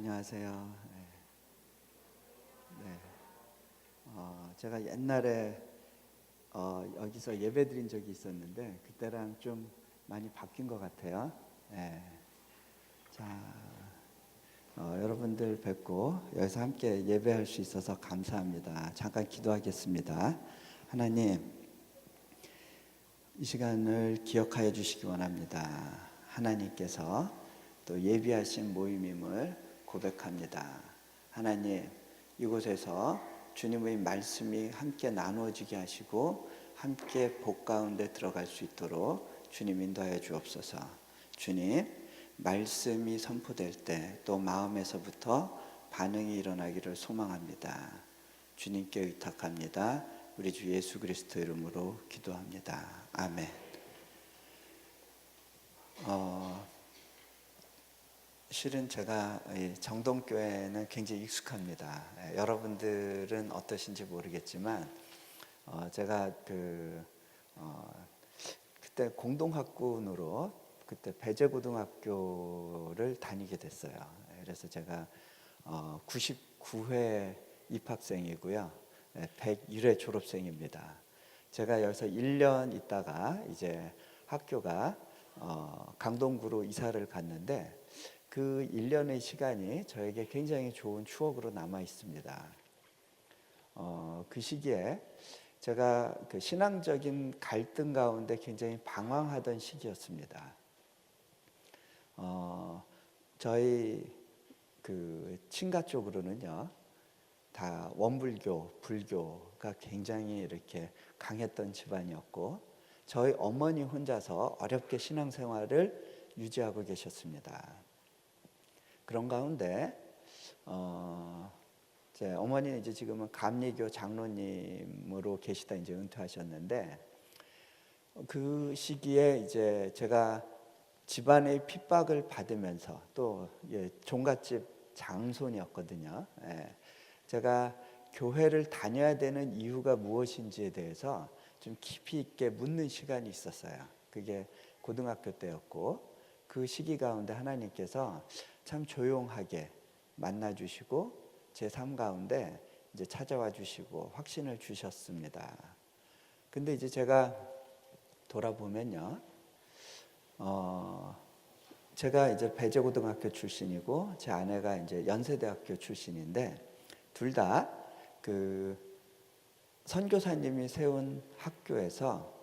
안녕하세요. 네. 제가 옛날에 여기서 예배 드린 적이 있었는데 그때랑 좀 많이 바뀐 것 같아요. 네. 자, 여러분들 뵙고 여기서 함께 예배할 수 있어서 감사합니다. 잠깐 기도하겠습니다. 하나님, 이 시간을 기억하여 주시기 원합니다. 하나님께서 또 예비하신 모임임을 고백합니다. 하나님, 이곳에서 주님의 말씀이 함께 나누어지게 하시고 함께 복 가운데 들어갈 수 있도록 주님 인도하여 주옵소서. 주님, 말씀이 선포될 때 또 마음에서부터 반응이 일어나기를 소망합니다. 주님께 의탁합니다. 우리 주 예수 그리스도 이름으로 기도합니다. 아멘. 실은 제가 정동교회는 굉장히 익숙합니다. 여러분들은 어떠신지 모르겠지만 제가 그때 공동학군으로 그때 배재고등학교를 다니게 됐어요. 그래서 제가 99회 입학생이고요. 101회 졸업생입니다. 제가 여기서 1년 있다가 이제 학교가 강동구로 이사를 갔는데 그 1년의 시간이 저에게 굉장히 좋은 추억으로 남아 있습니다. 그 시기에 제가 그 신앙적인 갈등 가운데 굉장히 방황하던 시기였습니다. 저희 그 친가 쪽으로는요, 다 원불교, 불교가 굉장히 이렇게 강했던 집안이었고, 저희 어머니 혼자서 어렵게 신앙생활을 유지하고 계셨습니다. 그런 가운데 제 어머니는 이제 지금은 감리교 장로님으로 계시다 이제 은퇴하셨는데, 그 시기에 이제 제가 집안의 핍박을 받으면서 또 종갓집 장손이었거든요. 제가 교회를 다녀야 되는 이유가 무엇인지에 대해서 좀 깊이 있게 묻는 시간이 있었어요. 그게 고등학교 때였고, 그 시기 가운데 하나님께서 참 조용하게 만나 주시고 제 삶 가운데 이제 찾아와 주시고 확신을 주셨습니다. 근데 이제 제가 돌아보면요, 제가 이제 배재고등학교 출신이고 제 아내가 이제 연세대학교 출신인데, 둘 다 그 선교사님이 세운 학교에서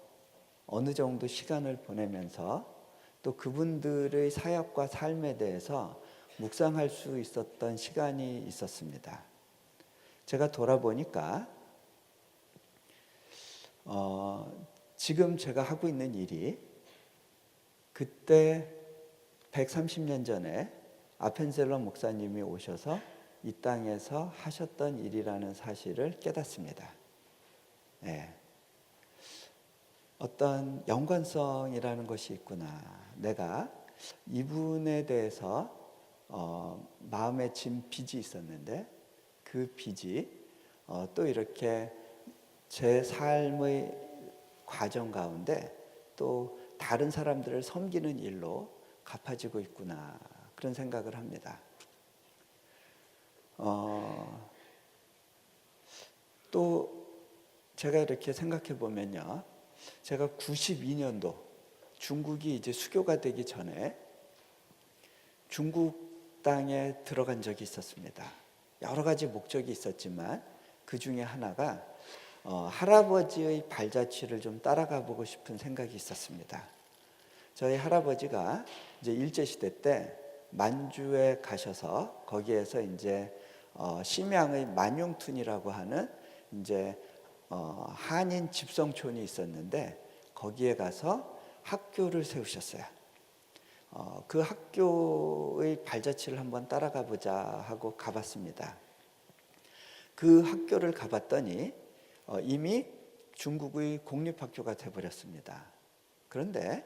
어느 정도 시간을 보내면서 또 그분들의 사역과 삶에 대해서 묵상할 수 있었던 시간이 있었습니다. 제가 돌아보니까 지금 제가 하고 있는 일이 그때 130년 전에 아펜셀러 목사님이 오셔서 이 땅에서 하셨던 일이라는 사실을 깨닫습니다. 어떤 연관성이라는 것이 있구나. 내가 이분에 대해서 마음에 진 빚이 있었는데 그 빚이 또 이렇게 제 삶의 과정 가운데 또 다른 사람들을 섬기는 일로 갚아지고 있구나, 그런 생각을 합니다. 또 제가 이렇게 생각해 보면요, 제가 92년도 중국이 이제 수교가 되기 전에 중국 땅에 들어간 적이 있었습니다. 여러 가지 목적이 있었지만 그 중에 하나가 할아버지의 발자취를 좀 따라가 보고 싶은 생각이 있었습니다. 저희 할아버지가 이제 일제시대 때 만주에 가셔서 거기에서 이제 심양의 만용툰이라고 하는 이제 한인 집성촌이 있었는데 거기에 가서 학교를 세우셨어요. 그 학교의 발자취를 한번 따라가 보자 하고 가봤습니다. 그 학교를 가봤더니 이미 중국의 공립학교가 돼버렸습니다. 그런데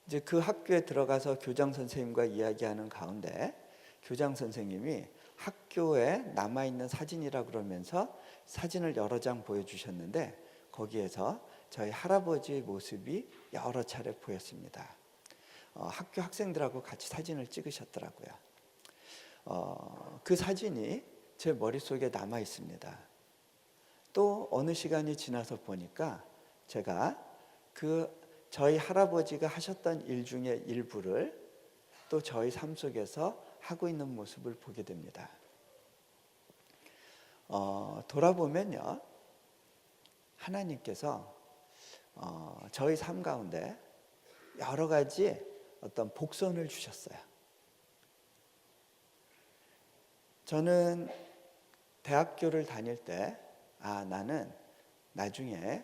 이제 그 학교에 들어가서 교장 선생님과 이야기하는 가운데 교장 선생님이 학교에 남아있는 사진이라 그러면서 사진을 여러 장 보여주셨는데 거기에서 저희 할아버지의 모습이 여러 차례 보였습니다. 학교 학생들하고 같이 사진을 찍으셨더라고요. 그 사진이 제 머릿속에 남아 있습니다. 또 어느 시간이 지나서 보니까 제가 저희 할아버지가 하셨던 일 중에 일부를 또 저희 삶 속에서 하고 있는 모습을 보게 됩니다. 돌아보면요, 하나님께서 저희 삶 가운데 여러 가지 어떤 복선을 주셨어요. 저는 대학교를 다닐 때 나는 나중에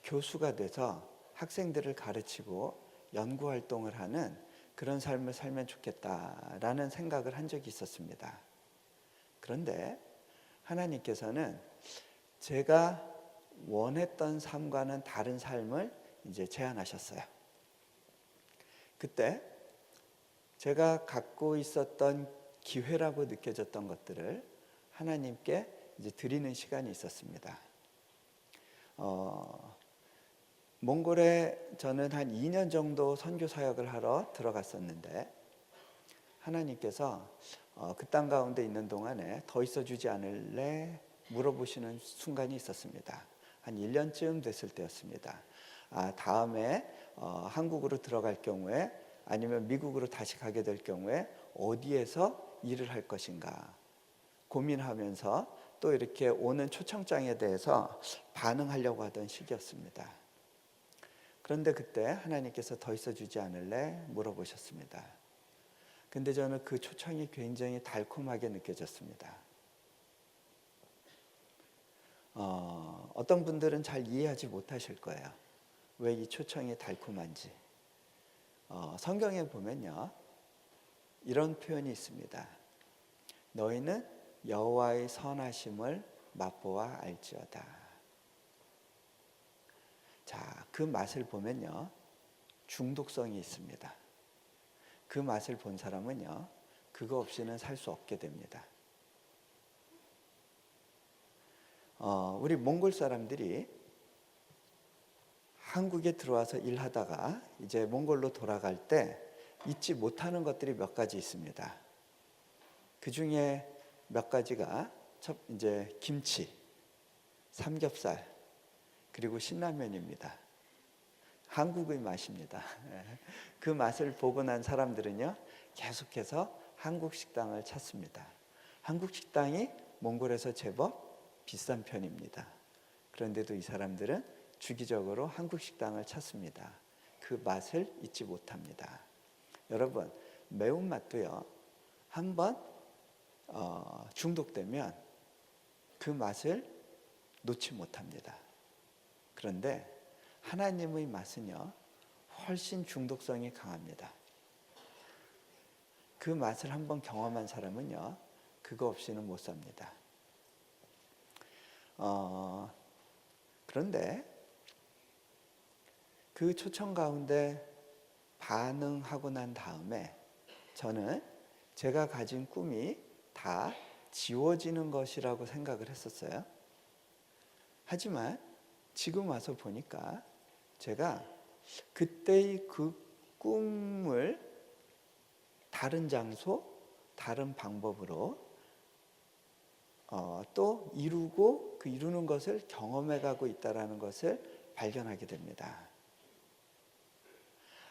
교수가 돼서 학생들을 가르치고 연구활동을 하는 그런 삶을 살면 좋겠다라는 생각을 한 적이 있었습니다. 그런데 하나님께서는 제가 원했던 삶과는 다른 삶을 이제 제안하셨어요. 그때 제가 갖고 있었던 기회라고 느껴졌던 것들을 하나님께 이제 드리는 시간이 있었습니다. 몽골에 저는 한 2년 정도 선교 사역을 하러 들어갔었는데 하나님께서 그 땅 가운데 있는 동안에 더 있어주지 않을래 물어보시는 순간이 있었습니다. 한 1년쯤 됐을 때였습니다. 다음에 한국으로 들어갈 경우에 아니면 미국으로 다시 가게 될 경우에 어디에서 일을 할 것인가 고민하면서 또 이렇게 오는 초청장에 대해서 반응하려고 하던 시기였습니다. 그런데 그때 하나님께서 더 있어주지 않을래 물어보셨습니다. 근데 저는 그 초청이 굉장히 달콤하게 느껴졌습니다. 어떤 분들은 잘 이해하지 못하실 거예요. 왜 이 초청이 달콤한지. 성경에 보면요, 이런 표현이 있습니다. 너희는 여호와의 선하심을 맛보아 알지어다. 자, 그 맛을 보면요, 중독성이 있습니다. 그 맛을 본 사람은요, 그거 없이는 살 수 없게 됩니다. 우리 몽골 사람들이 한국에 들어와서 일하다가 이제 몽골로 돌아갈 때 잊지 못하는 것들이 몇 가지 있습니다. 그 중에 몇 가지가 이제 김치, 삼겹살, 그리고 신라면입니다. 한국의 맛입니다. 그 맛을 보고 난 사람들은요, 계속해서 한국 식당을 찾습니다. 한국 식당이 몽골에서 제법 비싼 편입니다. 그런데도 이 사람들은 주기적으로 한국 식당을 찾습니다. 그 맛을 잊지 못합니다. 여러분, 매운맛도요, 한번 중독되면 그 맛을 놓지 못합니다. 그런데 하나님의 맛은요, 훨씬 중독성이 강합니다. 그 맛을 한번 경험한 사람은요, 그거 없이는 못 삽니다. 그런데 그 초청 가운데 반응하고 난 다음에 저는 제가 가진 꿈이 다 지워지는 것이라고 생각을 했었어요. 하지만 지금 와서 보니까 제가 그때의 그 꿈을 다른 장소, 다른 방법으로 또 이루고 그 이루는 것을 경험해 가고 있다는 것을 발견하게 됩니다.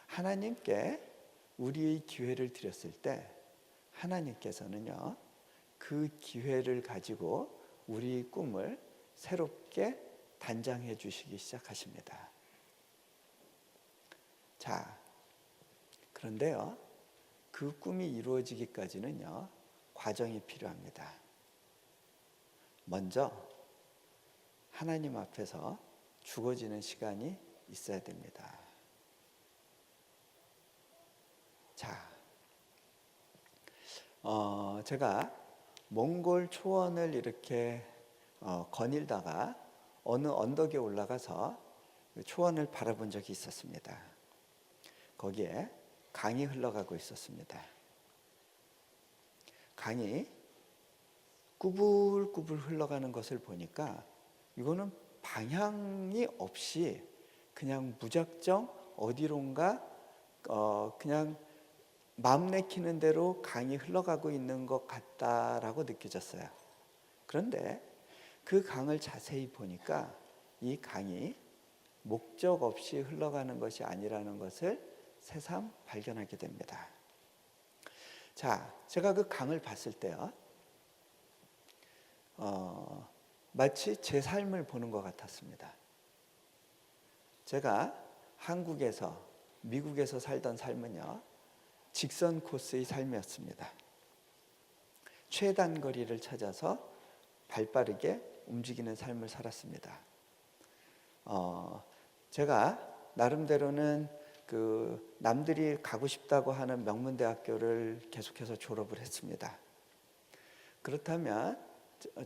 하나님께 우리의 기회를 드렸을 때 하나님께서는요, 그 기회를 가지고 우리의 꿈을 새롭게 단장해 주시기 시작하십니다. 자, 그런데요, 그 꿈이 이루어지기까지는요, 과정이 필요합니다. 먼저 하나님 앞에서 죽어지는 시간이 있어야 됩니다. 자, 제가 몽골 초원을 이렇게 거닐다가 어느 언덕에 올라가서 초원을 바라본 적이 있었습니다. 거기에 강이 흘러가고 있었습니다. 강이 꾸불꾸불 흘러가는 것을 보니까 이거는 방향이 없이 그냥 무작정 어디론가 그냥 마음 내키는 대로 강이 흘러가고 있는 것 같다라고 느껴졌어요. 그런데 그 강을 자세히 보니까 이 강이 목적 없이 흘러가는 것이 아니라는 것을 새삼 발견하게 됩니다. 자, 제가 그 강을 봤을 때요, 마치 제 삶을 보는 것 같았습니다. 제가 한국에서, 미국에서 살던 삶은요, 직선 코스의 삶이었습니다. 최단 거리를 찾아서 발빠르게 움직이는 삶을 살았습니다. 제가 나름대로는 그 남들이 가고 싶다고 하는 명문대학교를 계속해서 졸업을 했습니다. 그렇다면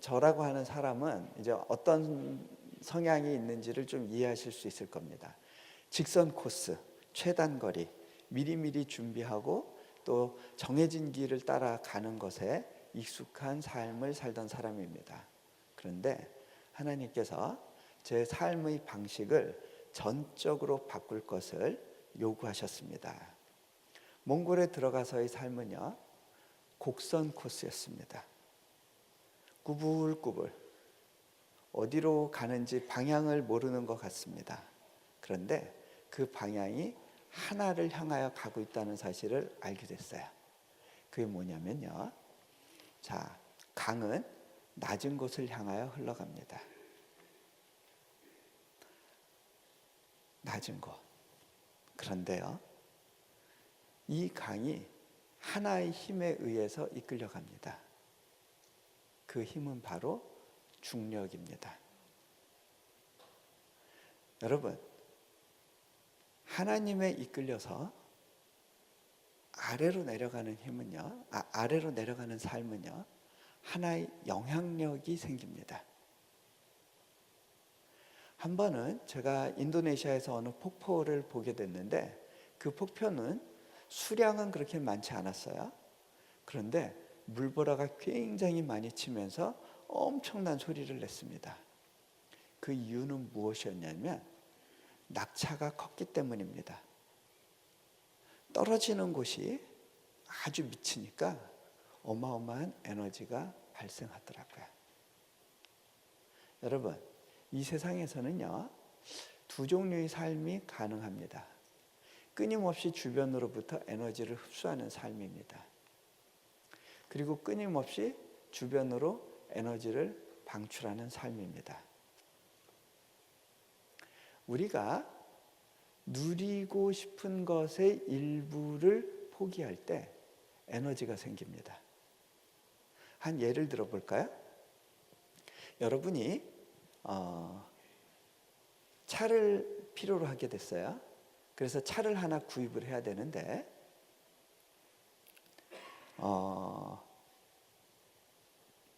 저라고 하는 사람은 이제 어떤 성향이 있는지를 좀 이해하실 수 있을 겁니다. 직선 코스, 최단 거리, 미리미리 준비하고 또 정해진 길을 따라가는 것에 익숙한 삶을 살던 사람입니다. 그런데 하나님께서 제 삶의 방식을 전적으로 바꿀 것을 요구하셨습니다. 몽골에 들어가서의 삶은요, 곡선 코스였습니다. 꾸불꾸불 어디로 가는지 방향을 모르는 것 같습니다. 그런데 그 방향이 하나를 향하여 가고 있다는 사실을 알게 됐어요. 그게 뭐냐면요, 자, 강은 낮은 곳을 향하여 흘러갑니다. 낮은 곳. 그런데요, 이 강이 하나의 힘에 의해서 이끌려갑니다. 그 힘은 바로 중력입니다. 여러분, 하나님에 이끌려서 아래로 내려가는 힘은요, 아래로 내려가는 삶은요, 하나의 영향력이 생깁니다. 한 번은 제가 인도네시아에서 어느 폭포를 보게 됐는데 그 폭포는 수량은 그렇게 많지 않았어요. 그런데 물보라가 굉장히 많이 치면서 엄청난 소리를 냈습니다. 그 이유는 무엇이었냐면 낙차가 컸기 때문입니다. 떨어지는 곳이 아주 미치니까 어마어마한 에너지가 발생하더라고요. 여러분, 이 세상에서는요, 두 종류의 삶이 가능합니다. 끊임없이 주변으로부터 에너지를 흡수하는 삶입니다. 그리고 끊임없이 주변으로 에너지를 방출하는 삶입니다. 우리가 누리고 싶은 것의 일부를 포기할 때 에너지가 생깁니다. 한 예를 들어볼까요? 여러분이 차를 필요로 하게 됐어요. 그래서 차를 하나 구입을 해야 되는데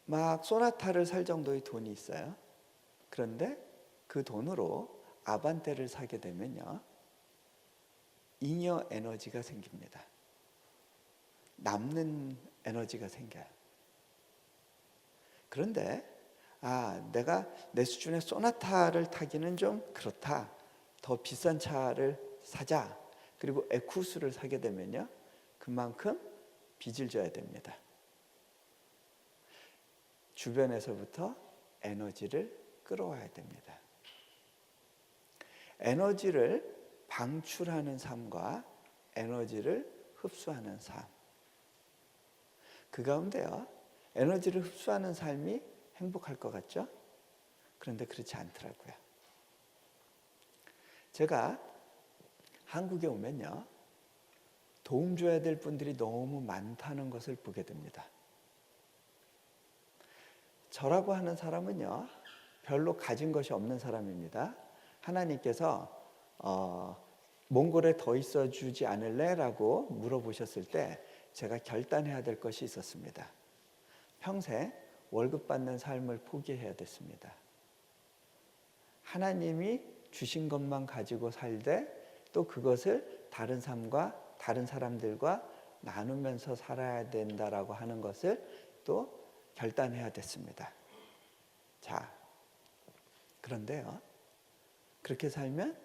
막 소나타를 살 정도의 돈이 있어요. 그런데 그 돈으로 아반떼를 사게 되면요, 잉여 에너지가 생깁니다. 남는 에너지가 생겨요. 그런데 내가 내 수준의 소나타를 타기는 좀 그렇다. 더 비싼 차를 사자. 그리고 에쿠스를 사게 되면요, 그만큼 빚을 져야 됩니다. 주변에서부터 에너지를 끌어와야 됩니다. 에너지를 방출하는 삶과 에너지를 흡수하는 삶. 그 가운데요, 에너지를 흡수하는 삶이 행복할 것 같죠? 그런데 그렇지 않더라고요. 제가 한국에 오면요, 도움 줘야 될 분들이 너무 많다는 것을 보게 됩니다. 저라고 하는 사람은요, 별로 가진 것이 없는 사람입니다. 하나님께서 몽골에 더 있어 주지 않을래? 라고 물어보셨을 때 제가 결단해야 될 것이 있었습니다. 평생 월급 받는 삶을 포기해야 됐습니다. 하나님이 주신 것만 가지고 살되 또 그것을 다른 삶과 다른 사람들과 나누면서 살아야 된다라고 하는 것을 또 결단해야 됐습니다. 자, 그런데요, 그렇게 살면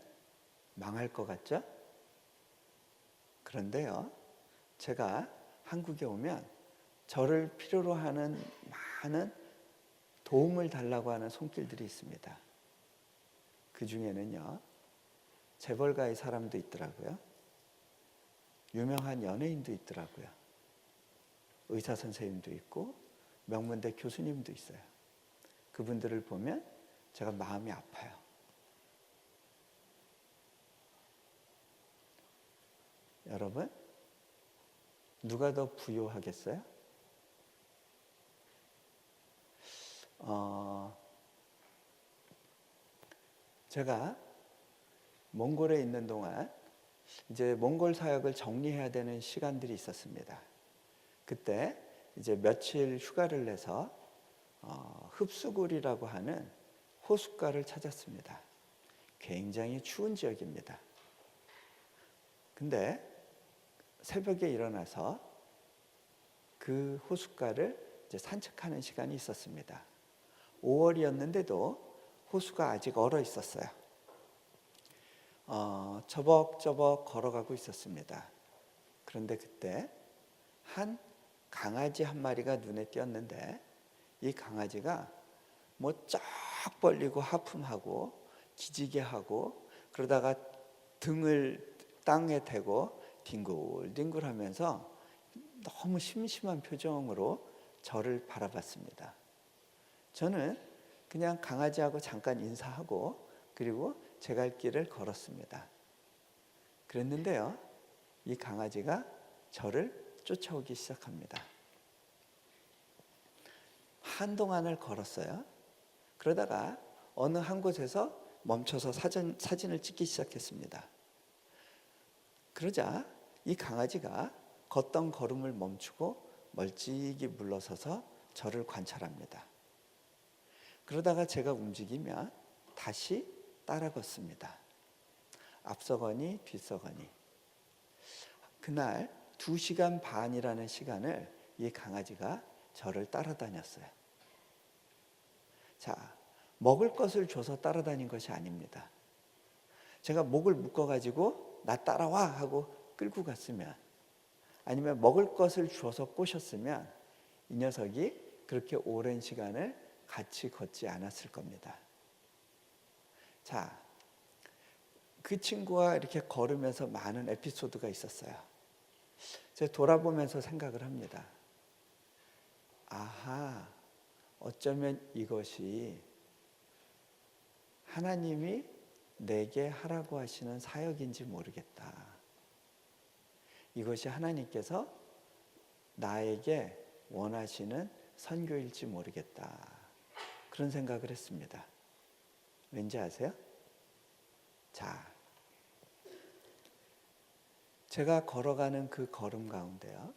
망할 것 같죠? 그런데요, 제가 한국에 오면 저를 필요로 하는 많은 도움을 달라고 하는 손길들이 있습니다. 그 중에는요, 재벌가의 사람도 있더라고요. 유명한 연예인도 있더라고요. 의사 선생님도 있고 명문대 교수님도 있어요. 그분들을 보면 제가 마음이 아파요. 여러분, 누가 더 부유하겠어요? 제가 몽골에 있는 동안 이제 몽골 사역을 정리해야 되는 시간들이 있었습니다. 그때 이제 며칠 휴가를 내서 흡수굴이라고 하는 호숫가를 찾았습니다. 굉장히 추운 지역입니다. 근데 새벽에 일어나서 그 호숫가를 이제 산책하는 시간이 있었습니다. 5월이었는데도 호수가 아직 얼어 있었어요. 저벅저벅 걸어가고 있었습니다. 그런데 그때 한 강아지 한 마리가 눈에 띄었는데, 이 강아지가 뭐 쫙 벌리고 하품하고 기지개 하고 그러다가 등을 땅에 대고 뒹굴뒹굴 하면서 너무 심심한 표정으로 저를 바라봤습니다. 저는 그냥 강아지하고 잠깐 인사하고 그리고 제 갈 길을 걸었습니다. 그랬는데요, 이 강아지가 저를 쫓아오기 시작합니다. 한동안을 걸었어요. 그러다가 어느 한 곳에서 멈춰서 사진을 찍기 시작했습니다. 그러자 이 강아지가 걷던 걸음을 멈추고 멀찍이 물러서서 저를 관찰합니다. 그러다가 제가 움직이면 다시 따라 걷습니다. 앞서거니 뒤서거니. 그날 2시간 반이라는 시간을 이 강아지가 저를 따라다녔어요. 자, 먹을 것을 줘서 따라다닌 것이 아닙니다. 제가 목을 묶어가지고 나 따라와 하고 끌고 갔으면, 아니면 먹을 것을 줘서 꼬셨으면 이 녀석이 그렇게 오랜 시간을 같이 걷지 않았을 겁니다. 자, 그 친구와 이렇게 걸으면서 많은 에피소드가 있었어요. 제가 돌아보면서 생각을 합니다. 아하, 어쩌면 이것이 하나님이 내게 하라고 하시는 사역인지 모르겠다. 이것이 하나님께서 나에게 원하시는 선교일지 모르겠다. 그런 생각을 했습니다. 왠지 아세요? 자, 제가 걸어가는 그 걸음 가운데요,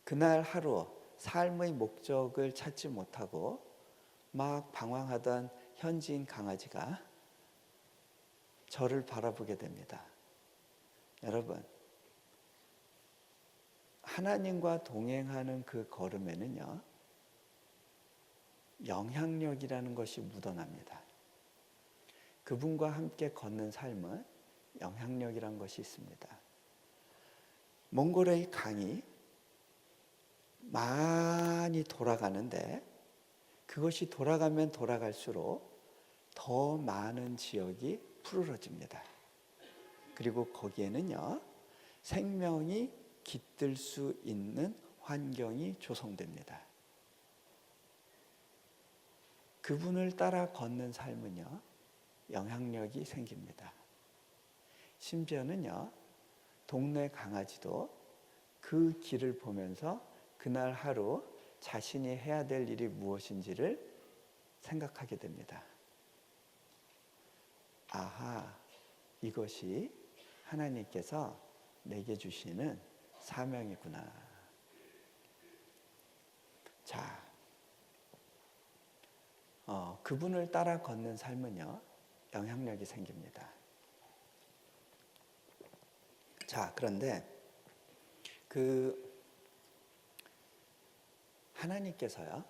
그날 하루 삶의 목적을 찾지 못하고 막 방황하던 현지인 강아지가 저를 바라보게 됩니다. 여러분, 하나님과 동행하는 그 걸음에는요, 영향력이라는 것이 묻어납니다. 그분과 함께 걷는 삶은 영향력이라는 것이 있습니다. 몽골의 강이 많이 돌아가는데, 그것이 돌아가면 돌아갈수록 더 많은 지역이 푸르러집니다. 그리고 거기에는요, 생명이 깃들 수 있는 환경이 조성됩니다. 그분을 따라 걷는 삶은요, 영향력이 생깁니다. 심지어는요, 동네 강아지도 그 길을 보면서 그날 하루 자신이 해야 될 일이 무엇인지를 생각하게 됩니다. 아하, 이것이 하나님께서 내게 주시는 사명이구나. 자, 그분을 따라 걷는 삶은요, 영향력이 생깁니다. 자, 그런데 하나님께서요,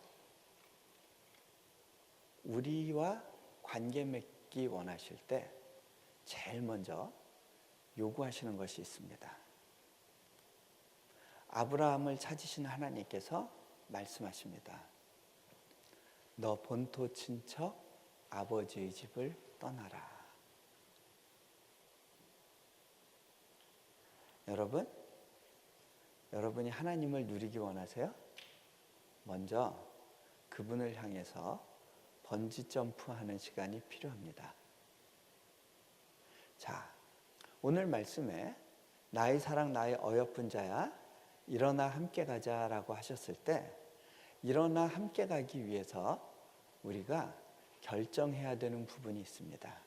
우리와 관계 맺기 원하실 때 제일 먼저 요구하시는 것이 있습니다. 아브라함을 찾으신 하나님께서 말씀하십니다. 너 본토 친척 아버지의 집을 떠나라. 여러분이 하나님을 누리기 원하세요? 먼저 그분을 향해서 번지 점프하는 시간이 필요합니다. 자, 오늘 말씀에 나의 사랑 나의 어여쁜 자야 일어나 함께 가자라고 하셨을 때 일어나 함께 가기 위해서 우리가 결정해야 되는 부분이 있습니다.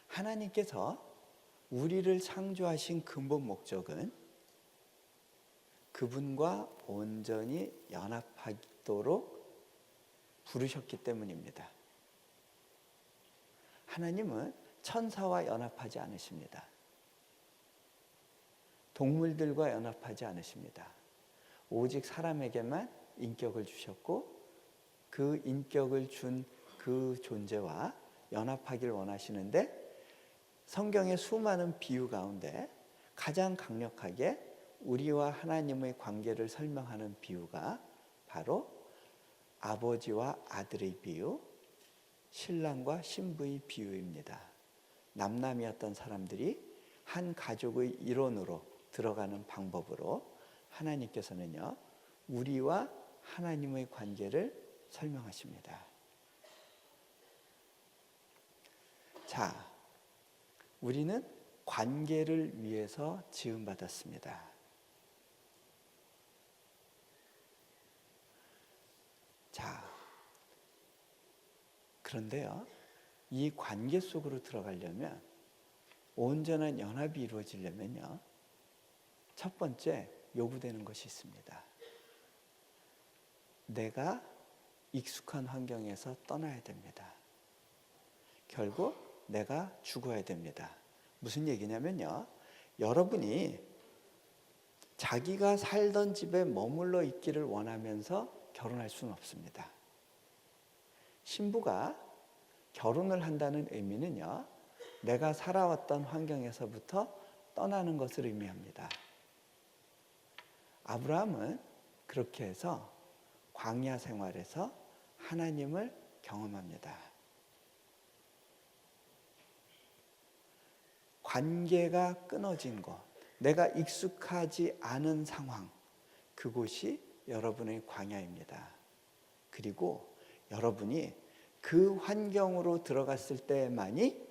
하나님께서 우리를 창조하신 근본 목적은 그분과 온전히 연합하도록 부르셨기 때문입니다. 하나님은 천사와 연합하지 않으십니다. 동물들과 연합하지 않으십니다. 오직 사람에게만 인격을 주셨고 그 인격을 준 그 존재와 연합하길 원하시는데 성경의 수많은 비유 가운데 가장 강력하게 우리와 하나님의 관계를 설명하는 비유가 바로 아버지와 아들의 비유, 신랑과 신부의 비유입니다. 남남이었던 사람들이 한 가족의 일원으로 들어가는 방법으로 하나님께서는요, 우리와 하나님의 관계를 설명하십니다. 자, 우리는 관계를 위해서 지음받았습니다. 자, 그런데요, 이 관계 속으로 들어가려면 온전한 연합이 이루어지려면요, 첫 번째 요구되는 것이 있습니다. 내가 익숙한 환경에서 떠나야 됩니다. 결국 내가 죽어야 됩니다. 무슨 얘기냐면요, 여러분이 자기가 살던 집에 머물러 있기를 원하면서 결혼할 수는 없습니다. 신부가 결혼을 한다는 의미는요, 내가 살아왔던 환경에서부터 떠나는 것을 의미합니다. 아브라함은 그렇게 해서 광야 생활에서 하나님을 경험합니다. 관계가 끊어진 곳, 내가 익숙하지 않은 상황, 그곳이 여러분의 광야입니다. 그리고 여러분이 그 환경으로 들어갔을 때만이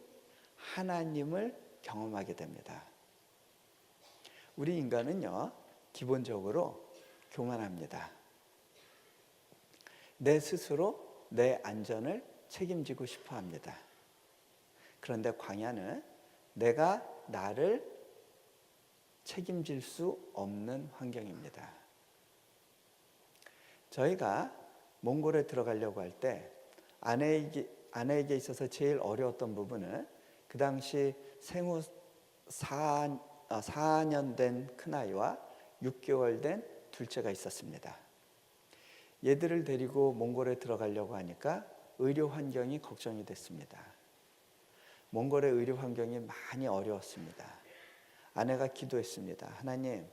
하나님을 경험하게 됩니다. 우리 인간은요, 기본적으로 교만합니다. 내 스스로 내 안전을 책임지고 싶어 합니다. 그런데 광야는 내가 나를 책임질 수 없는 환경입니다. 저희가 몽골에 들어가려고 할 때 아내에게 있어서 제일 어려웠던 부분은 그 당시 생후 4년 된 큰아이와 6개월 된 둘째가 있었습니다. 얘들을 데리고 몽골에 들어가려고 하니까 의료 환경이 걱정이 됐습니다. 몽골의 의료 환경이 많이 어려웠습니다. 아내가 기도했습니다. 하나님,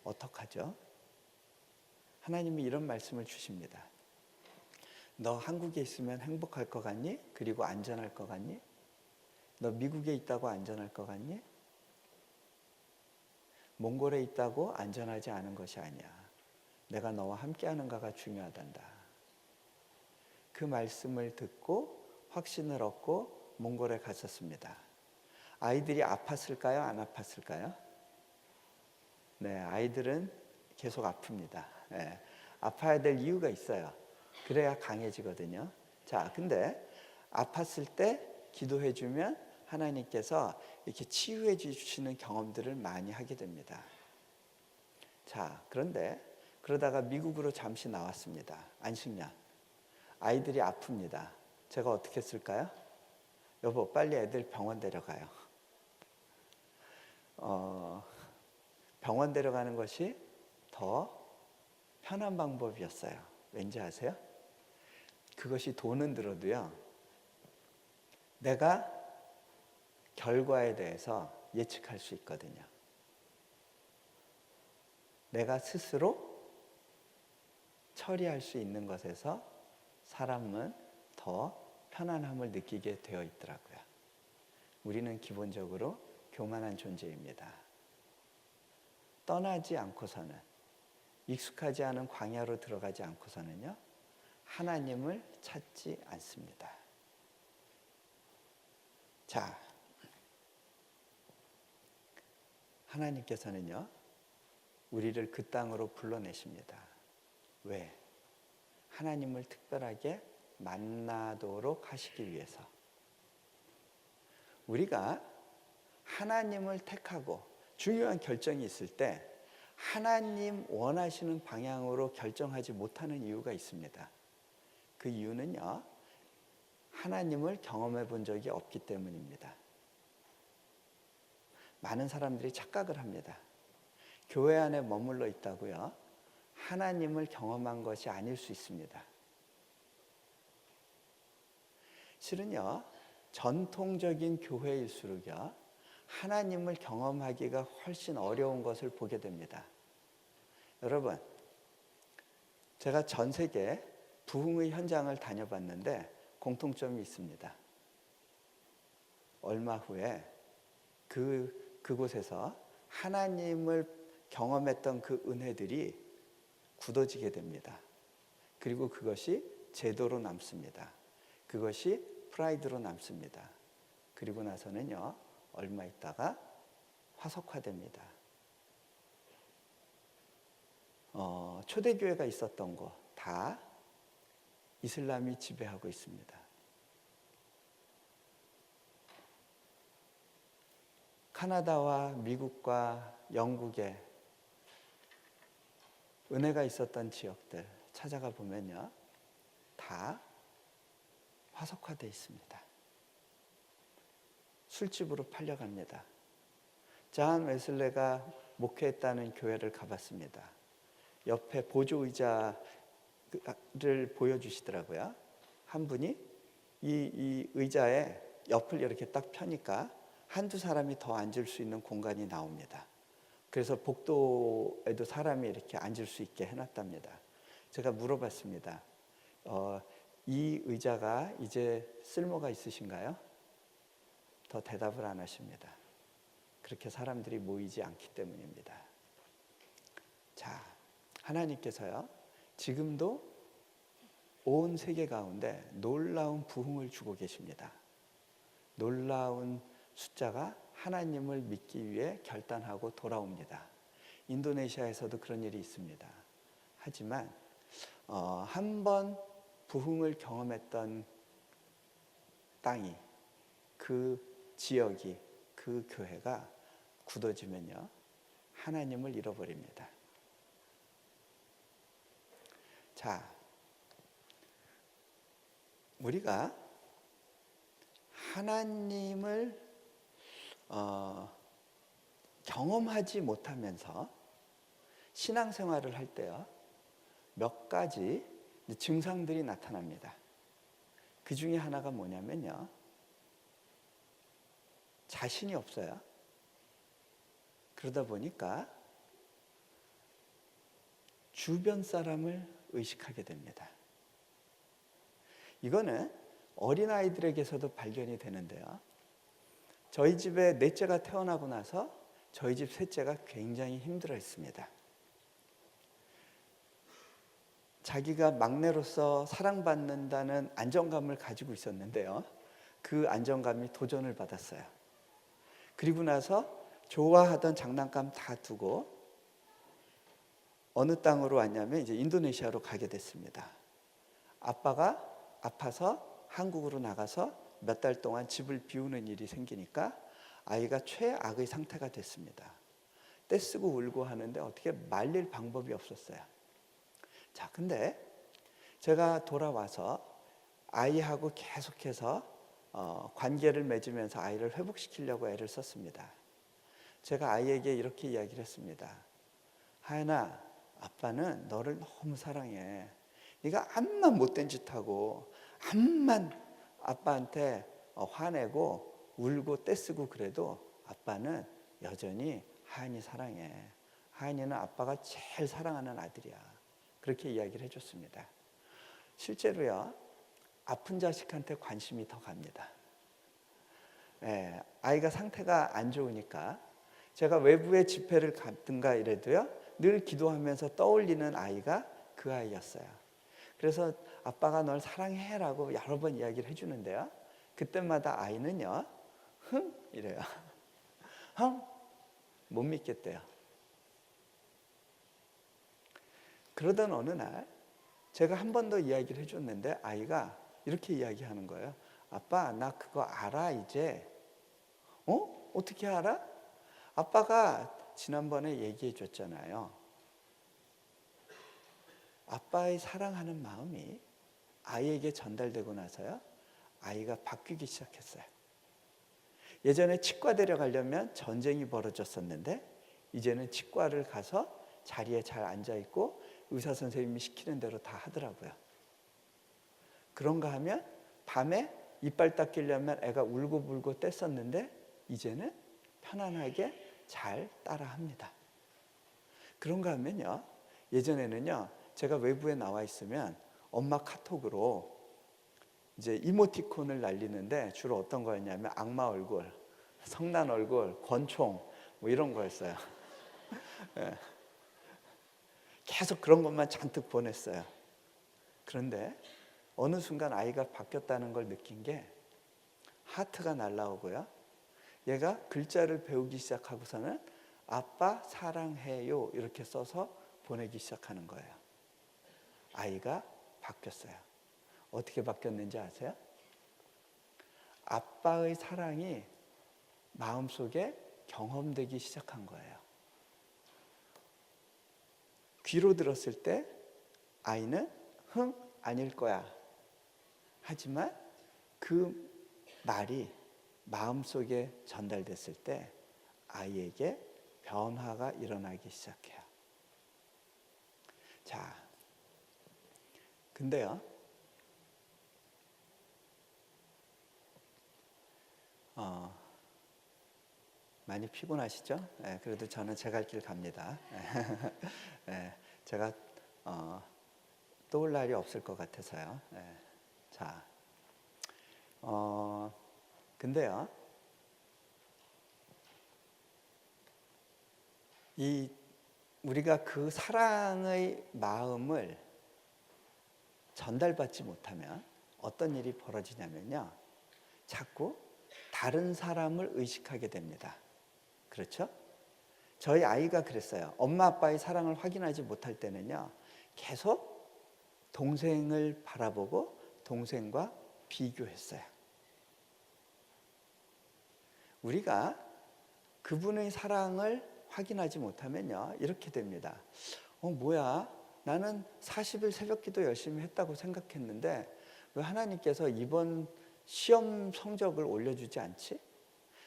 어떡하죠? 하나님이 이런 말씀을 주십니다. 너 한국에 있으면 행복할 것 같니? 그리고 안전할 것 같니? 너 미국에 있다고 안전할 것 같니? 몽골에 있다고 안전하지 않은 것이 아니야. 내가 너와 함께하는가가 중요하단다. 그 말씀을 듣고 확신을 얻고 몽골에 갔었습니다. 아이들이 아팠을까요? 안 아팠을까요? 네, 아이들은 계속 아픕니다. 네, 아파야 될 이유가 있어요. 그래야 강해지거든요. 자, 근데 아팠을 때 기도해주면 하나님께서 이렇게 치유해 주시는 경험들을 많이 하게 됩니다. 자, 그런데 그러다가 미국으로 잠시 나왔습니다. 안식년. 아이들이 아픕니다. 제가 어떻게 했을까요? 여보, 빨리 애들 병원 데려가요. 병원 데려가는 것이 더 편한 방법이었어요. 왠지 아세요? 그것이 돈은 들어도요, 내가 결과에 대해서 예측할 수 있거든요. 내가 스스로 처리할 수 있는 것에서 사람은 더 편안함을 느끼게 되어 있더라고요. 우리는 기본적으로 교만한 존재입니다. 떠나지 않고서는, 익숙하지 않은 광야로 들어가지 않고서는요, 하나님을 찾지 않습니다. 자, 하나님께서는요, 우리를 그 땅으로 불러내십니다. 왜? 하나님을 특별하게 만나도록 하시기 위해서. 우리가 하나님을 택하고 중요한 결정이 있을 때 하나님 원하시는 방향으로 결정하지 못하는 이유가 있습니다. 그 이유는요, 하나님을 경험해 본 적이 없기 때문입니다. 많은 사람들이 착각을 합니다. 교회 안에 머물러 있다고요, 하나님을 경험한 것이 아닐 수 있습니다. 실은요, 전통적인 교회일수록요, 하나님을 경험하기가 훨씬 어려운 것을 보게 됩니다. 여러분, 제가 전 세계 부흥의 현장을 다녀봤는데 공통점이 있습니다. 얼마 후에 그곳에서 하나님을 경험했던 그 은혜들이 굳어지게 됩니다. 그리고 그것이 제도로 남습니다. 그것이 프라이드로 남습니다. 그리고 나서는요, 얼마 있다가 화석화됩니다. 초대교회가 있었던 곳 다 이슬람이 지배하고 있습니다. 카나다와 미국과 영국에 은혜가 있었던 지역들 찾아가 보면요, 다 화석화되어 있습니다. 술집으로 팔려갑니다. 잔 웨슬레가 목회했다는 교회를 가봤습니다. 옆에 보조의자를 보여주시더라고요. 한 분이 이 의자에 옆을 이렇게 딱 펴니까 한두 사람이 더 앉을 수 있는 공간이 나옵니다. 그래서 복도에도 사람이 이렇게 앉을 수 있게 해놨답니다. 제가 물어봤습니다. 이 의자가 이제 쓸모가 있으신가요? 더 대답을 안 하십니다. 그렇게 사람들이 모이지 않기 때문입니다. 자, 하나님께서요, 지금도 온 세계 가운데 놀라운 부흥을 주고 계십니다. 놀라운 숫자가 하나님을 믿기 위해 결단하고 돌아옵니다. 인도네시아에서도 그런 일이 있습니다. 하지만 한번 부흥을 경험했던 땅이, 그 지역이, 그 교회가 굳어지면요, 하나님을 잃어버립니다. 자, 우리가 하나님을 경험하지 못하면서 신앙생활을 할 때요, 몇 가지 증상들이 나타납니다. 그 중에 하나가 뭐냐면요, 자신이 없어요. 그러다 보니까 주변 사람을 의식하게 됩니다. 이거는 어린아이들에게서도 발견이 되는데요, 저희 집에 넷째가 태어나고 나서 저희 집 셋째가 굉장히 힘들어했습니다. 자기가 막내로서 사랑받는다는 안정감을 가지고 있었는데요, 그 안정감이 도전을 받았어요. 그리고 나서 좋아하던 장난감 다 두고 어느 땅으로 왔냐면 이제 인도네시아로 가게 됐습니다. 아빠가 아파서 한국으로 나가서 몇 달 동안 집을 비우는 일이 생기니까 아이가 최악의 상태가 됐습니다. 떼쓰고 울고 하는데 어떻게 말릴 방법이 없었어요. 자, 근데 제가 돌아와서 아이하고 계속해서 관계를 맺으면서 아이를 회복시키려고 애를 썼습니다. 제가 아이에게 이렇게 이야기를 했습니다. 하연아, 아빠는 너를 너무 사랑해. 네가 암만 못된 짓하고 암만 아빠한테 화내고 울고 떼쓰고 그래도 아빠는 여전히 하연이 사랑해. 하은이는 아빠가 제일 사랑하는 아들이야. 그렇게 이야기를 해줬습니다. 실제로요, 아픈 자식한테 관심이 더 갑니다. 예, 아이가 상태가 안 좋으니까 제가 외부에 집회를 갔든가 이래도요, 늘 기도하면서 떠올리는 아이가 그 아이였어요. 그래서 아빠가 널 사랑해라고 여러 번 이야기를 해주는데요, 그때마다 아이는요, 흥 이래요. 흥 못 믿겠대요. 그러던 어느 날 제가 한 번 더 이야기를 해줬는데 아이가 이렇게 이야기하는 거예요. 아빠, 나 그거 알아 이제. 어떻게 알아? 아빠가 지난번에 얘기해 줬잖아요. 아빠의 사랑하는 마음이 아이에게 전달되고 나서요, 아이가 바뀌기 시작했어요. 예전에 치과 데려가려면 전쟁이 벌어졌었는데 이제는 치과를 가서 자리에 잘 앉아있고 의사 선생님이 시키는 대로 다 하더라고요. 그런가 하면 밤에 이빨 닦이려면 애가 울고불고 뗐었는데 이제는 편안하게 잘 따라합니다. 그런가 하면요, 예전에는요, 제가 외부에 나와 있으면 엄마 카톡으로 이제 이모티콘을 날리는데 주로 어떤 거였냐면 악마 얼굴, 성난 얼굴, 권총 뭐 이런 거였어요. 예. 계속 그런 것만 잔뜩 보냈어요. 그런데 어느 순간 아이가 바뀌었다는 걸 느낀 게 하트가 날라오고요, 얘가 글자를 배우기 시작하고서는 아빠 사랑해요 이렇게 써서 보내기 시작하는 거예요. 아이가 바뀌었어요. 어떻게 바뀌었는지 아세요? 아빠의 사랑이 마음속에 경험되기 시작한 거예요. 귀로 들었을 때 아이는 흥 아닐 거야. 하지만 그 말이 마음속에 전달됐을 때 아이에게 변화가 일어나기 시작해요. 자, 근데요, 많이 피곤하시죠? 네, 그래도 저는 제 갈 길 갑니다. 네, 제가 또 올 날이 없을 것 같아서요. 네, 자, 근데요, 우리가 그 사랑의 마음을 전달받지 못하면 어떤 일이 벌어지냐면요, 자꾸 다른 사람을 의식하게 됩니다. 그렇죠? 저희 아이가 그랬어요. 엄마 아빠의 사랑을 확인하지 못할 때는요, 계속 동생을 바라보고 동생과 비교했어요. 우리가 그분의 사랑을 확인하지 못하면요, 이렇게 됩니다. 뭐야, 나는 40일 새벽기도 열심히 했다고 생각했는데 왜 하나님께서 이번 시험 성적을 올려주지 않지?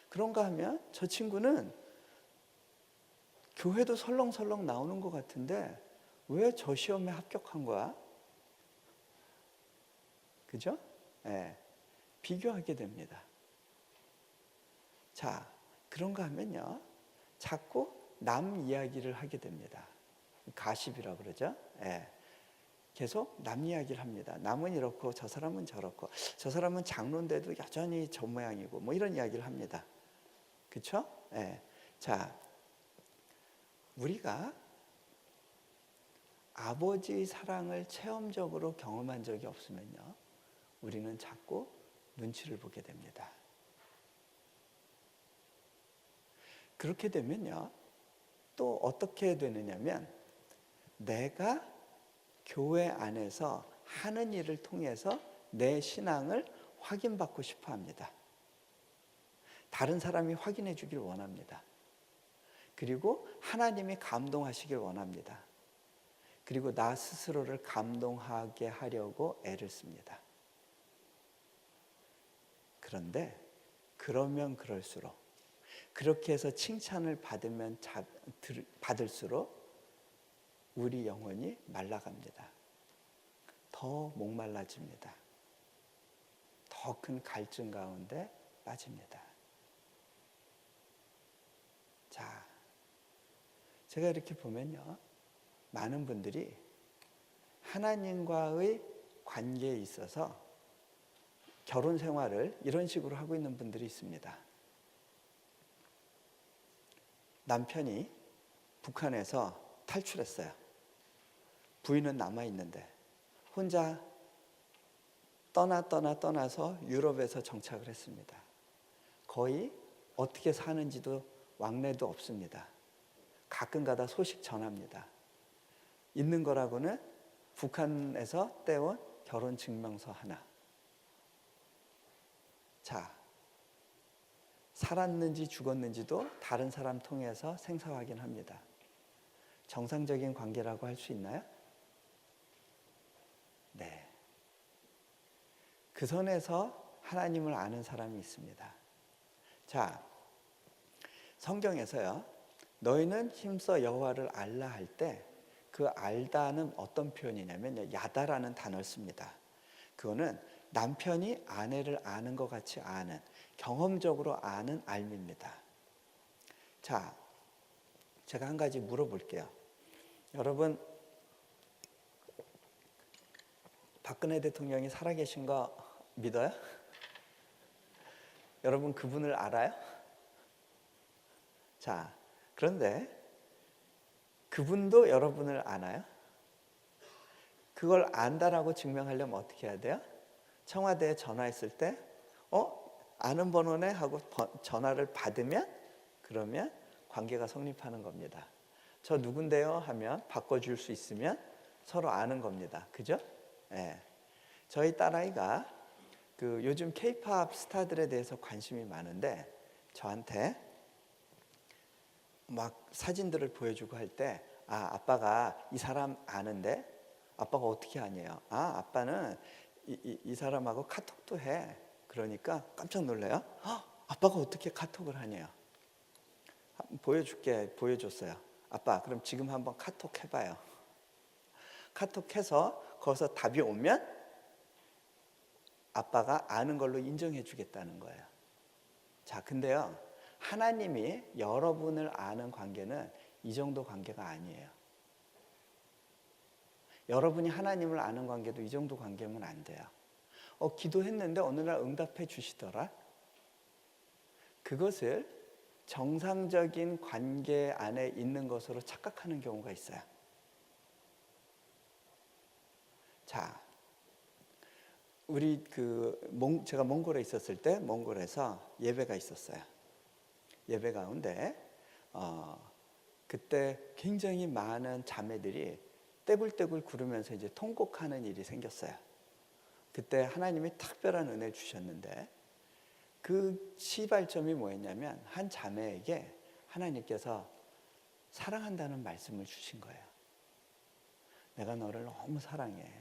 그런가 하면 저 친구는 교회도 설렁설렁 나오는 것 같은데 왜 저 시험에 합격한 거야? 그죠? 네, 비교하게 됩니다. 자, 그런가 하면요, 자꾸 남 이야기를 하게 됩니다. 가십이라고 그러죠. 네. 계속 남 이야기를 합니다. 남은 이렇고 저 사람은 저렇고 저 사람은 장로인데도 여전히 저 모양이고 뭐 이런 이야기를 합니다. 그렇죠? 네. 자, 우리가 아버지의 사랑을 체험적으로 경험한 적이 없으면요, 우리는 자꾸 눈치를 보게 됩니다. 그렇게 되면요, 또 어떻게 되느냐면 내가 교회 안에서 하는 일을 통해서 내 신앙을 확인받고 싶어 합니다. 다른 사람이 확인해 주길 원합니다. 그리고 하나님이 감동하시길 원합니다. 그리고 나 스스로를 감동하게 하려고 애를 씁니다. 그런데 그러면 그럴수록, 그렇게 해서 칭찬을 받을수록 우리 영혼이 말라갑니다. 더 목말라집니다. 더 큰 갈증 가운데 빠집니다. 자, 제가 이렇게 보면요, 많은 분들이 하나님과의 관계에 있어서 결혼 생활을 이런 식으로 하고 있는 분들이 있습니다. 남편이 북한에서 탈출했어요. 부인은 남아있는데 혼자 떠나서 유럽에서 정착을 했습니다. 거의 어떻게 사는지도 왕래도 없습니다. 가끔 가다 소식 전합니다. 있는 거라고는 북한에서 떼온 결혼 증명서 하나. 자, 살았는지 죽었는지도 다른 사람 통해서 생사 확인합니다. 정상적인 관계라고 할 수 있나요? 네. 그 선에서 하나님을 아는 사람이 있습니다. 자, 성경에서요, 너희는 힘써 여호와를 알라 할 때 그 알다는 어떤 표현이냐면 야다라는 단어를 씁니다. 그거는 남편이 아내를 아는 것 같이 아는, 경험적으로 아는 알미입니다. 자, 제가 한 가지 물어볼게요. 여러분, 박근혜 대통령이 살아계신 거 믿어요? 여러분 그분을 알아요? 자, 그런데 그분도 여러분을 아나요? 그걸 안다라고 증명하려면 어떻게 해야 돼요? 청와대에 전화했을 때 아는 번호네 하고 전화를 받으면, 그러면 관계가 성립하는 겁니다. 저 누군데요 하면 바꿔줄 수 있으면 서로 아는 겁니다. 그죠? 네. 저희 딸아이가 요즘 K-팝 스타들에 대해서 관심이 많은데 저한테 막 사진들을 보여주고 할 때, 아빠가 이 사람 아는데, 아빠가 어떻게 아냐요? 아빠는 이 사람하고 카톡도 해. 그러니까 깜짝 놀래요. 아빠가 어떻게 카톡을 하냐요? 보여줬어요. 아빠, 그럼 지금 한번 카톡 해봐요. 카톡해서 거기서 답이 오면 아빠가 아는 걸로 인정해 주겠다는 거예요. 자, 근데요, 하나님이 여러분을 아는 관계는 이 정도 관계가 아니에요. 여러분이 하나님을 아는 관계도 이 정도 관계면 안 돼요. 기도했는데 어느 날 응답해 주시더라. 그것을 정상적인 관계 안에 있는 것으로 착각하는 경우가 있어요. 자, 우리 제가 몽골에 있었을 때 몽골에서 예배가 있었어요. 예배 가운데 그때 굉장히 많은 자매들이 떼굴떼굴 구르면서 이제 통곡하는 일이 생겼어요. 그때 하나님이 특별한 은혜 주셨는데 그 시발점이 뭐였냐면 한 자매에게 하나님께서 사랑한다는 말씀을 주신 거예요. 내가 너를 너무 사랑해.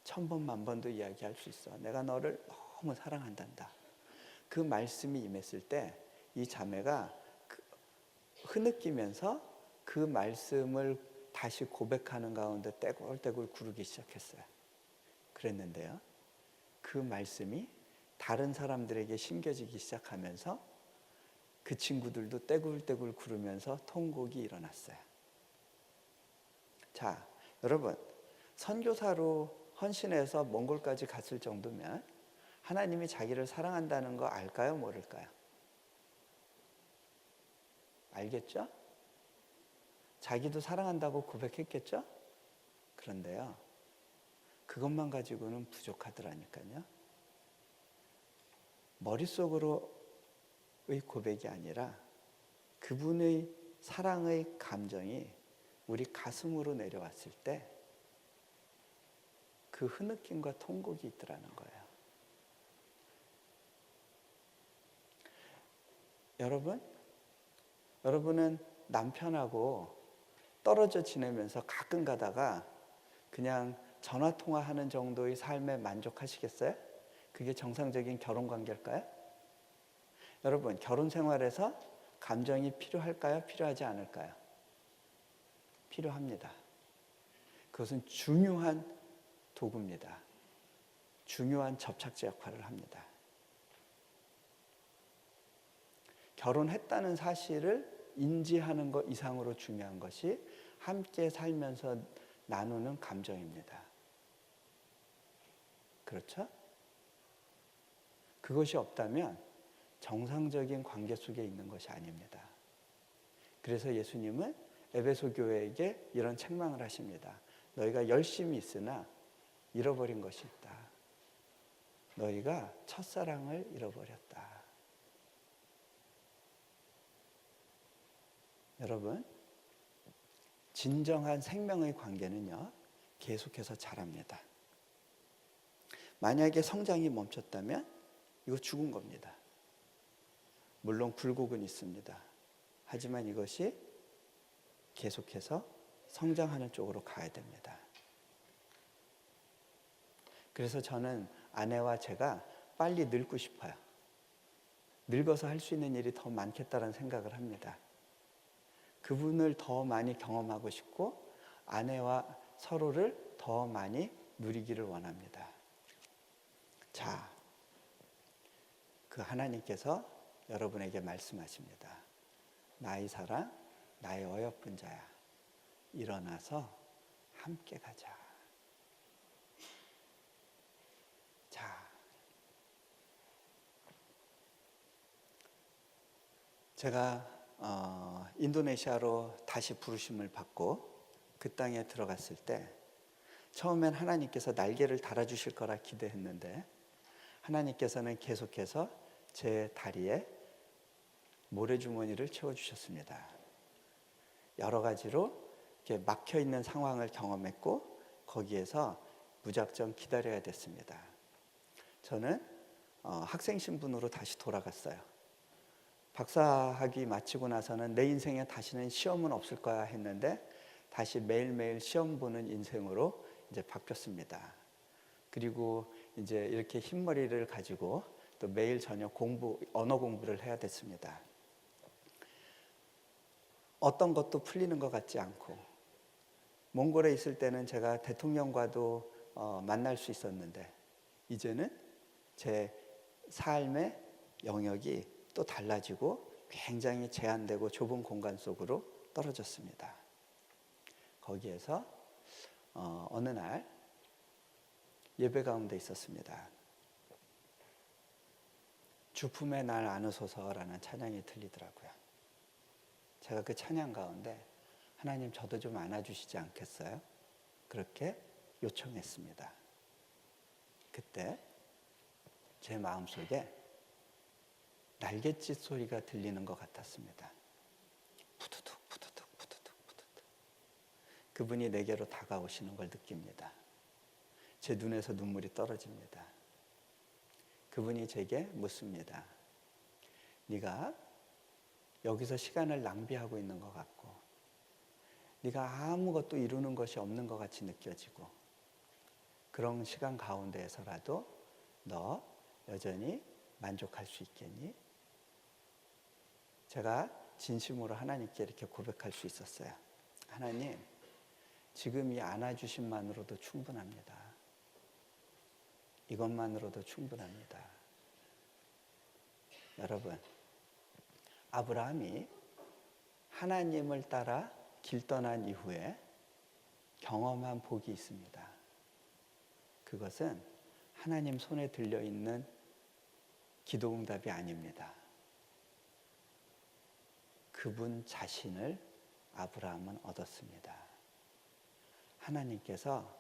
1000번, 10,000번도 이야기할 수 있어. 내가 너를 너무 사랑한단다. 그 말씀이 임했을 때 이 자매가 흐느끼면서 그 말씀을 다시 고백하는 가운데 떼굴떼굴 구르기 시작했어요. 그랬는데요, 그 말씀이 다른 사람들에게 심겨지기 시작하면서 그 친구들도 떼굴떼굴 구르면서 통곡이 일어났어요. 자, 여러분, 선교사로 헌신해서 몽골까지 갔을 정도면 하나님이 자기를 사랑한다는 거 알까요? 모를까요? 알겠죠? 자기도 사랑한다고 고백했겠죠? 그런데요, 그것만 가지고는 부족하더라니까요. 머릿속으로의 고백이 아니라 그분의 사랑의 감정이 우리 가슴으로 내려왔을 때 그 흐느낌과 통곡이 있더라는 거예요. 여러분은 남편하고 떨어져 지내면서 가끔 가다가 그냥 전화 통화하는 정도의 삶에 만족하시겠어요? 그게 정상적인 결혼 관계일까요? 여러분, 결혼 생활에서 감정이 필요할까요? 필요하지 않을까요? 필요합니다. 그것은 중요한 도구입니다. 중요한 접착제 역할을 합니다. 결혼했다는 사실을 인지하는 것 이상으로 중요한 것이 함께 살면서 나누는 감정입니다. 그렇죠? 그것이 없다면 정상적인 관계 속에 있는 것이 아닙니다. 그래서 예수님은 에베소 교회에게 이런 책망을 하십니다. 너희가 열심히 있으나 잃어버린 것이 있다. 너희가 첫사랑을 잃어버렸다. 여러분, 진정한 생명의 관계는요, 계속해서 자랍니다. 만약에 성장이 멈췄다면 이거 죽은 겁니다. 물론 굴곡은 있습니다. 하지만 이것이 계속해서 성장하는 쪽으로 가야 됩니다. 그래서 저는 아내와 제가 빨리 늙고 싶어요. 늙어서 할 수 있는 일이 더 많겠다는 생각을 합니다. 그분을 더 많이 경험하고 싶고 아내와 서로를 더 많이 누리기를 원합니다. 자, 그 하나님께서 여러분에게 말씀하십니다. 나의 사랑, 나의 어여쁜 자야. 일어나서 함께 가자. 자, 제가 인도네시아로 다시 부르심을 받고 그 땅에 들어갔을 때 처음엔 하나님께서 날개를 달아주실 거라 기대했는데 하나님께서는 계속해서 제 다리에 모래주머니를 채워주셨습니다. 여러 가지로 이렇게 막혀있는 상황을 경험했고 거기에서 무작정 기다려야 됐습니다. 저는 학생 신분으로 다시 돌아갔어요. 박사학위 마치고 나서는 내 인생에 다시는 시험은 없을 거야 했는데 다시 매일매일 시험 보는 인생으로 이제 바뀌었습니다. 그리고 이제 이렇게 흰머리를 가지고 또 매일 저녁 언어 공부를 해야 됐습니다. 어떤 것도 풀리는 것 같지 않고 몽골에 있을 때는 제가 대통령과도 만날 수 있었는데 이제는 제 삶의 영역이 또 달라지고 굉장히 제한되고 좁은 공간 속으로 떨어졌습니다. 거기에서 어느 날 예배 가운데 있었습니다. 주품의 날 안으소서라는 찬양이 들리더라고요. 제가 그 찬양 가운데 하나님 저도 좀 안아주시지 않겠어요? 그렇게 요청했습니다. 그때 제 마음속에 날갯짓 소리가 들리는 것 같았습니다. 푸두둑 푸두둑 푸두둑 푸두둑. 그분이 내게로 다가오시는 걸 느낍니다. 제 눈에서 눈물이 떨어집니다. 그분이 제게 묻습니다. 네가 여기서 시간을 낭비하고 있는 것 같고 네가 아무것도 이루는 것이 없는 것 같이 느껴지고 그런 시간 가운데에서라도 너 여전히 만족할 수 있겠니? 제가 진심으로 하나님께 이렇게 고백할 수 있었어요. 하나님, 지금 이 안아주심만으로도 충분합니다. 이것만으로도 충분합니다. 여러분, 아브라함이 하나님을 따라 길 떠난 이후에 경험한 복이 있습니다. 그것은 하나님 손에 들려있는 기도응답이 아닙니다. 그분 자신을 아브라함은 얻었습니다. 하나님께서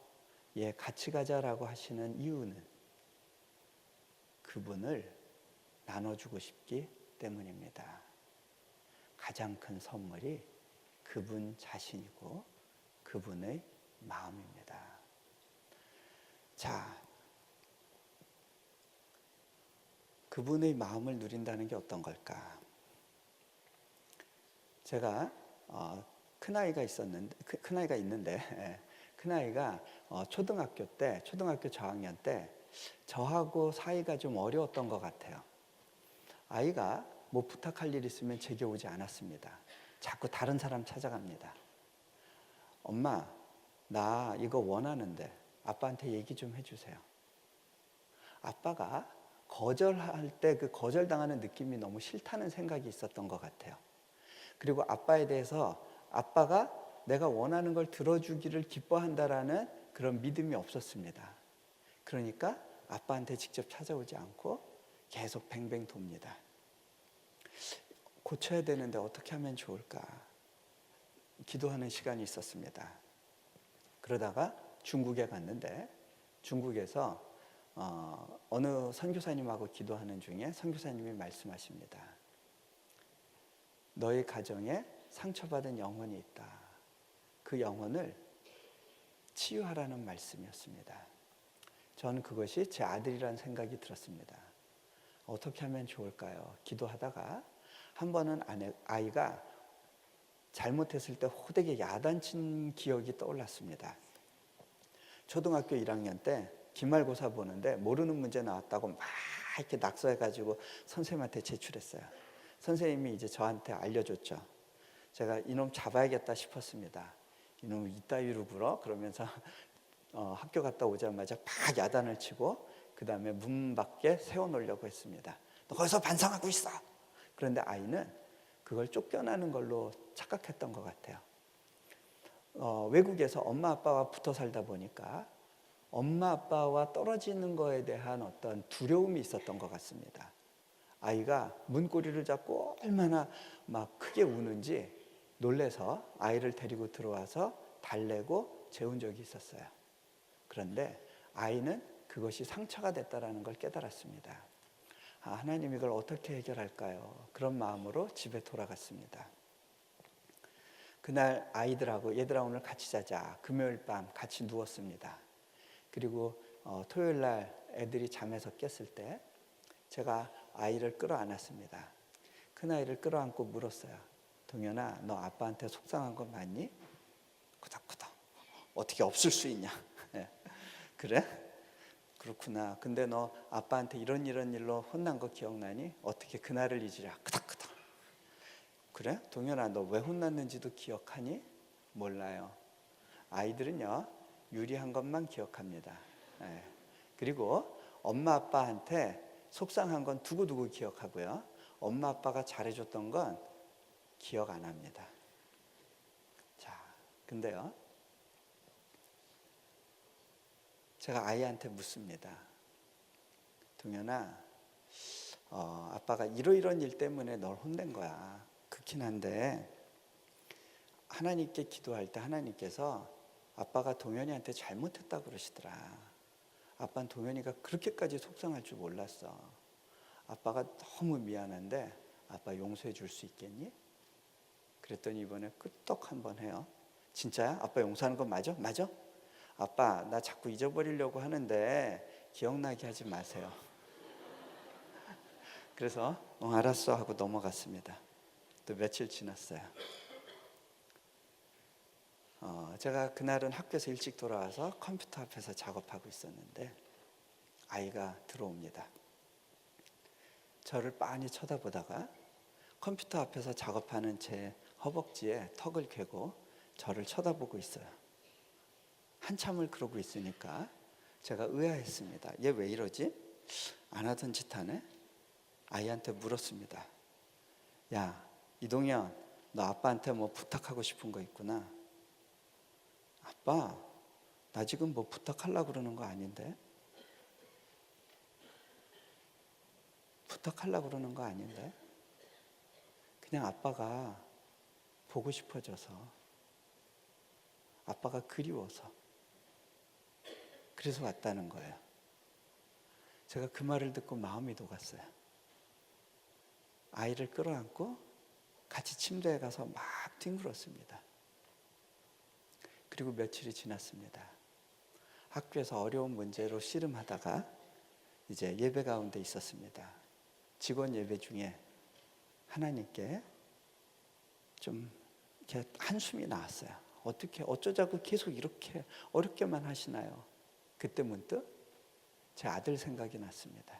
같이 가자라고 하시는 이유는 그분을 나눠주고 싶기 때문입니다. 가장 큰 선물이 그분 자신이고 그분의 마음입니다. 자, 그분의 마음을 누린다는 게 어떤 걸까? 제가 큰아이가 있는데 큰아이가 초등학교 저학년 때 저하고 사이가 좀 어려웠던 것 같아요. 아이가 뭐 부탁할 일 있으면 제게 오지 않았습니다. 자꾸 다른 사람 찾아갑니다. 엄마, 나 이거 원하는데 아빠한테 얘기 좀 해주세요. 아빠가 거절할 때 그 거절당하는 느낌이 너무 싫다는 생각이 있었던 것 같아요. 그리고 아빠에 대해서 아빠가 내가 원하는 걸 들어주기를 기뻐한다라는 그런 믿음이 없었습니다. 그러니까 아빠한테 직접 찾아오지 않고 계속 뱅뱅 돕니다. 고쳐야 되는데 어떻게 하면 좋을까? 기도하는 시간이 있었습니다. 그러다가 중국에 갔는데 중국에서 어느 선교사님하고 기도하는 중에 선교사님이 말씀하십니다. 너의 가정에 상처받은 영혼이 있다. 그 영혼을 치유하라는 말씀이었습니다. 저는 그것이 제 아들이라는 생각이 들었습니다. 어떻게 하면 좋을까요? 기도하다가 한 번은 아이가 잘못했을 때 호되게 야단친 기억이 떠올랐습니다. 초등학교 1학년 때 기말고사 보는데 모르는 문제 나왔다고 막 이렇게 낙서해가지고 선생님한테 제출했어요. 선생님이 이제 저한테 알려줬죠. 제가 이놈 잡아야겠다 싶었습니다. 이놈 이따위로 굴어? 그러면서 학교 갔다 오자마자 막 야단을 치고 그 다음에 문 밖에 세워놓으려고 했습니다. 너 거기서 반성하고 있어. 그런데 아이는 그걸 쫓겨나는 걸로 착각했던 것 같아요. 외국에서 엄마 아빠와 붙어 살다 보니까 엄마 아빠와 떨어지는 거에 대한 어떤 두려움이 있었던 것 같습니다. 아이가 문고리를 잡고 얼마나 막 크게 우는지 놀래서 아이를 데리고 들어와서 달래고 재운 적이 있었어요. 그런데 아이는 그것이 상처가 됐다는 걸 깨달았습니다. 하나님 이걸 어떻게 해결할까요? 그런 마음으로 집에 돌아갔습니다. 그날 아이들하고 얘들아 오늘 같이 자자. 금요일 밤 같이 누웠습니다. 그리고 토요일 날 애들이 잠에서 깼을 때 제가 아이를 끌어안았습니다. 큰아이를 끌어안고 물었어요. 동현아, 너 아빠한테 속상한 거 맞니? 꾸덕꾸덕. 어떻게 없을 수 있냐? 그래? 그렇구나. 근데 너 아빠한테 이런 일로 혼난 거 기억나니? 어떻게 그날을 잊으랴? 끄덕끄덕. 그래? 동현아, 너 왜 혼났는지도 기억하니? 몰라요. 아이들은요, 유리한 것만 기억합니다. 그리고 엄마 아빠한테 속상한 건 두고두고 기억하고요. 엄마 아빠가 잘해줬던 건 기억 안 합니다. 자, 근데요. 제가 아이한테 묻습니다. 동현아, 아빠가 이런 일 때문에 널 혼낸 거야. 그렇긴 한데 하나님께 기도할 때 하나님께서 아빠가 동현이한테 잘못했다고 그러시더라. 아빠는 동현이가 그렇게까지 속상할 줄 몰랐어. 아빠가 너무 미안한데 아빠 용서해 줄 수 있겠니? 그랬더니 이번에 끄떡 한번 해요. 진짜야? 아빠 용서하는 거 맞아? 맞아? 아빠 나 자꾸 잊어버리려고 하는데 기억나게 하지 마세요. 그래서 알았어 하고 넘어갔습니다. 또 며칠 지났어요. 제가 그날은 학교에서 일찍 돌아와서 컴퓨터 앞에서 작업하고 있었는데 아이가 들어옵니다. 저를 빤히 쳐다보다가 컴퓨터 앞에서 작업하는 제 허벅지에 턱을 괴고 저를 쳐다보고 있어요. 한참을 그러고 있으니까 제가 의아했습니다. 얘 왜 이러지? 안 하던 짓 하네? 아이한테 물었습니다. 야, 이동현, 너 아빠한테 뭐 부탁하고 싶은 거 있구나. 아빠, 나 지금 뭐 부탁하려고 그러는 거 아닌데? 부탁하려고 그러는 거 아닌데? 그냥 아빠가 보고 싶어져서, 아빠가 그리워서, 그래서 왔다는 거예요. 제가 그 말을 듣고 마음이 녹았어요. 아이를 끌어안고 같이 침대에 가서 막 뒹굴었습니다. 그리고 며칠이 지났습니다. 학교에서 어려운 문제로 씨름하다가 이제 예배 가운데 있었습니다. 직원 예배 중에 하나님께 좀 이렇게 한숨이 나왔어요. 어쩌자고 계속 이렇게 어렵게만 하시나요? 그때 문득 제 아들 생각이 났습니다.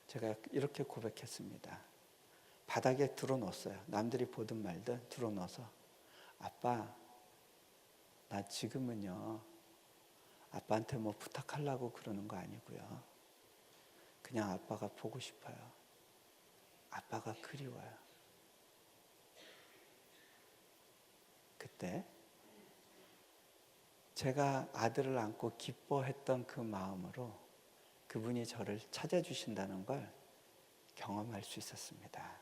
제가 이렇게 고백했습니다. 바닥에 드러놓았어요. 남들이 보든 말든 드러넣어서 아빠, 나 지금은요 아빠한테 뭐 부탁하려고 그러는 거 아니고요. 그냥 아빠가 보고 싶어요. 아빠가 그리워요. 그때 제가 아들을 안고 기뻐했던 그 마음으로 그분이 저를 찾아주신다는 걸 경험할 수 있었습니다.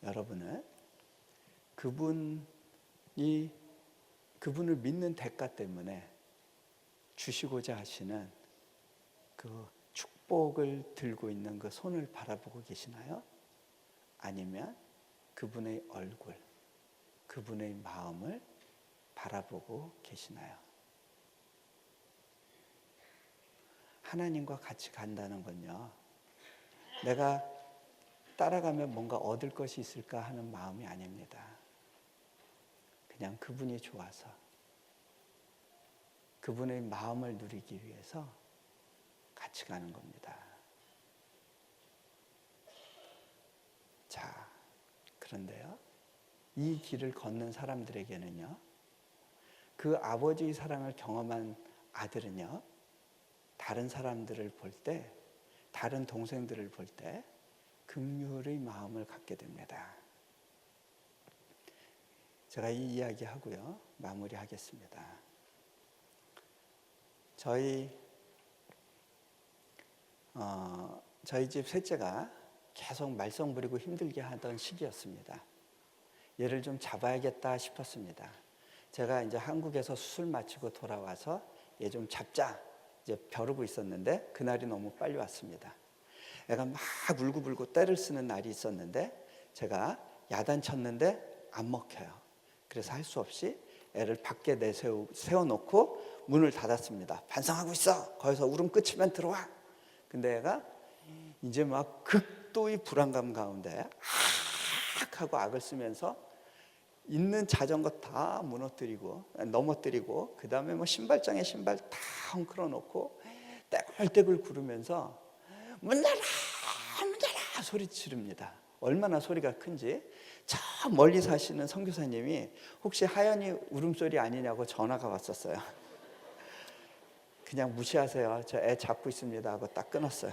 여러분은 그분을 믿는 대가 때문에 주시고자 하시는 그 축복을 들고 있는 그 손을 바라보고 계시나요? 아니면 그분의 얼굴, 그분의 마음을 바라보고 계시나요? 하나님과 같이 간다는 건요, 내가 따라가면 뭔가 얻을 것이 있을까 하는 마음이 아닙니다. 그냥 그분이 좋아서 그분의 마음을 누리기 위해서 같이 가는 겁니다. 자, 그런데요, 이 길을 걷는 사람들에게는요, 그 아버지의 사랑을 경험한 아들은요, 다른 사람들을 볼 때, 다른 동생들을 볼 때 긍휼의 마음을 갖게 됩니다. 제가 이 이야기하고요, 마무리하겠습니다. 저희 집 셋째가 계속 말썽 부리고 힘들게 하던 시기였습니다. 얘를 좀 잡아야겠다 싶었습니다. 제가 이제 한국에서 수술 마치고 돌아와서 얘 좀 잡자 이제 벼르고 있었는데 그날이 너무 빨리 왔습니다. 애가 막 울고불고 떼를 쓰는 날이 있었는데 제가 야단쳤는데 안 먹혀요. 그래서 할 수 없이 애를 밖에 세워놓고 문을 닫았습니다. 반성하고 있어. 거기서 울음 끝이면 들어와. 근데 애가 이제 막 극도의 불안감 가운데 악 하고 악을 쓰면서 있는 자전거 다 넘어뜨리고 그 다음에 뭐 신발장에 신발 다 헝클어 놓고 떼굴떼굴 구르면서 문 열어 소리 지릅니다. 얼마나 소리가 큰지. 저 멀리 사시는 선교사님이 혹시 하연이 울음소리 아니냐고 전화가 왔었어요. 그냥 무시하세요. 저 애 잡고 있습니다 하고 딱 끊었어요.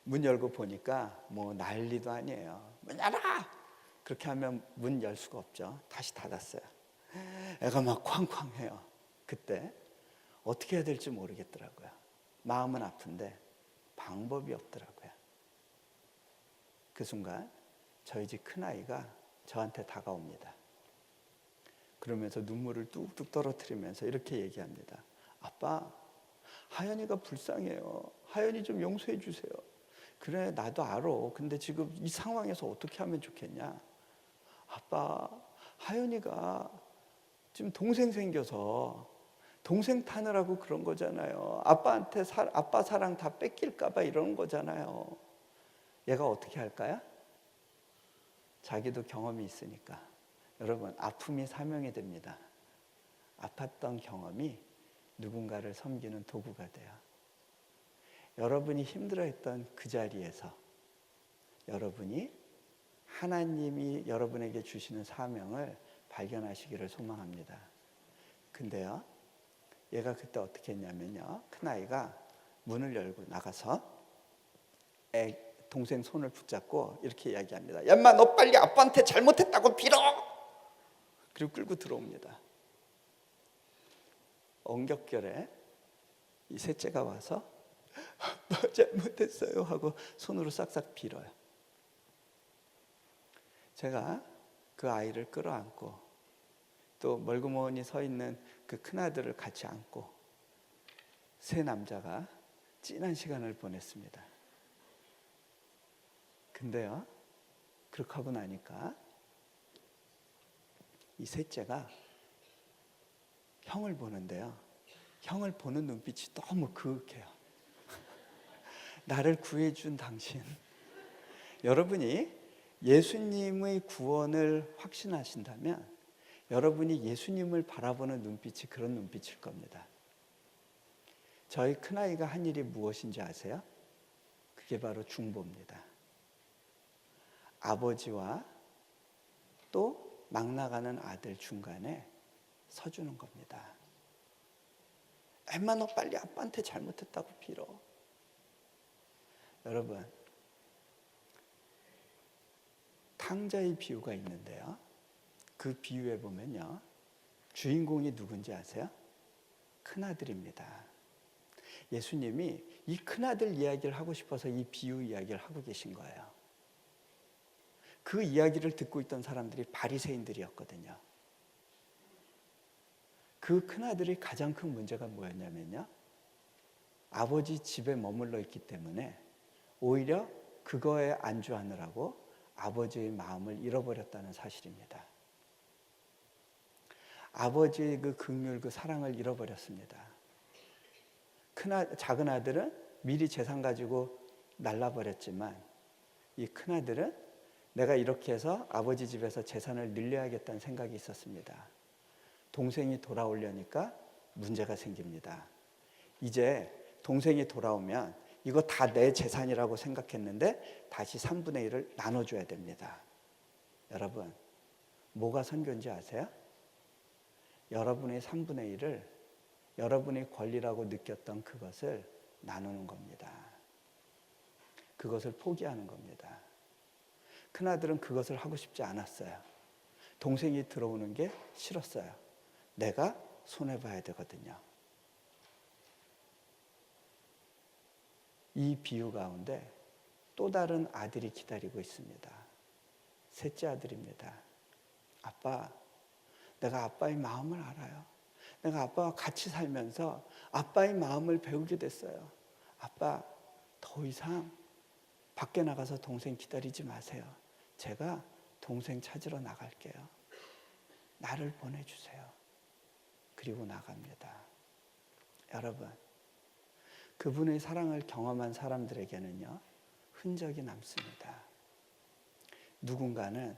문 열고 보니까 뭐 난리도 아니에요. 문 열어! 그렇게 하면 문 열 수가 없죠. 다시 닫았어요. 애가 막 쾅쾅해요. 그때 어떻게 해야 될지 모르겠더라고요. 마음은 아픈데 방법이 없더라고요. 그 순간 저희 집 큰아이가 저한테 다가옵니다. 그러면서 눈물을 뚝뚝 떨어뜨리면서 이렇게 얘기합니다. 아빠, 하연이가 불쌍해요. 하연이 좀 용서해 주세요. 그래, 나도 알아. 근데 지금 이 상황에서 어떻게 하면 좋겠냐? 아빠, 하연이가 지금 동생 생겨서 동생 타느라고 그런 거잖아요. 아빠한테 아빠 사랑 다 뺏길까 봐 이러는 거잖아요. 얘가 어떻게 할까요? 자기도 경험이 있으니까. 여러분, 아픔이 사명이 됩니다. 아팠던 경험이 누군가를 섬기는 도구가 돼요. 여러분이 힘들어했던 그 자리에서 여러분이 하나님이 여러분에게 주시는 사명을 발견하시기를 소망합니다. 근데요, 얘가 그때 어떻게 했냐면요, 큰아이가 문을 열고 나가서 동생 손을 붙잡고 이렇게 이야기합니다. 야, 인마 너 빨리 아빠한테 잘못했다고 빌어! 그리고 끌고 들어옵니다. 엉겹결에 이 셋째가 와서 아빠 잘못했어요 하고 손으로 싹싹 빌어요. 제가 그 아이를 끌어안고 또 멀구머니 서 있는 그 큰아들을 같이 안고 세 남자가 찐한 시간을 보냈습니다. 근데요, 그렇게 하고 나니까 이 셋째가 형을 보는데요, 형을 보는 눈빛이 너무 그윽해요. 나를 구해준 당신. 여러분이 예수님의 구원을 확신하신다면 여러분이 예수님을 바라보는 눈빛이 그런 눈빛일 겁니다. 저희 큰아이가 한 일이 무엇인지 아세요? 그게 바로 중보입니다. 아버지와 또 막 나가는 아들 중간에 서주는 겁니다. 엄마 너 빨리 아빠한테 잘못했다고 빌어. 여러분, 탕자의 비유가 있는데요, 그 비유에 보면요, 주인공이 누군지 아세요? 큰아들입니다. 예수님이 이 큰아들 이야기를 하고 싶어서 이 비유 이야기를 하고 계신 거예요. 그 이야기를 듣고 있던 사람들이 바리새인들이었거든요. 그 큰아들이 가장 큰 문제가 뭐였냐면요, 아버지 집에 머물러 있기 때문에 오히려 그거에 안주하느라고 아버지의 마음을 잃어버렸다는 사실입니다. 아버지의 그 긍휼, 그 사랑을 잃어버렸습니다. 작은 아들은 미리 재산 가지고 날라버렸지만 이 큰아들은 내가 이렇게 해서 아버지 집에서 재산을 늘려야겠다는 생각이 있었습니다. 동생이 돌아오려니까 문제가 생깁니다. 이제 동생이 돌아오면 이거 다 내 재산이라고 생각했는데 다시 3분의 1을 나눠줘야 됩니다. 여러분, 뭐가 선교인지 아세요? 여러분의 3분의 1을 여러분의 권리라고 느꼈던 그것을 나누는 겁니다. 그것을 포기하는 겁니다. 큰아들은 그것을 하고 싶지 않았어요. 동생이 들어오는 게 싫었어요. 내가 손해봐야 되거든요. 이 비유 가운데 또 다른 아들이 기다리고 있습니다. 셋째 아들입니다. 아빠, 내가 아빠의 마음을 알아요. 내가 아빠와 같이 살면서 아빠의 마음을 배우게 됐어요. 아빠, 더 이상 밖에 나가서 동생 기다리지 마세요. 제가 동생 찾으러 나갈게요. 나를 보내주세요. 그리고 나갑니다. 여러분, 그분의 사랑을 경험한 사람들에게는요, 흔적이 남습니다. 누군가는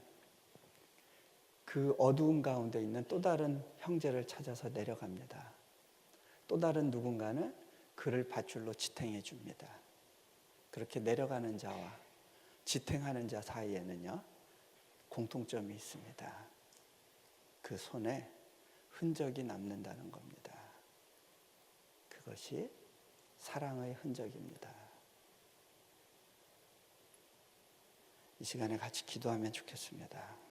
그 어두운 가운데 있는 또 다른 형제를 찾아서 내려갑니다. 또 다른 누군가는 그를 밧줄로 지탱해 줍니다. 그렇게 내려가는 자와 지탱하는 자 사이에는요, 공통점이 있습니다. 그 손에 흔적이 남는다는 겁니다. 그것이 사랑의 흔적입니다. 이 시간에 같이 기도하면 좋겠습니다.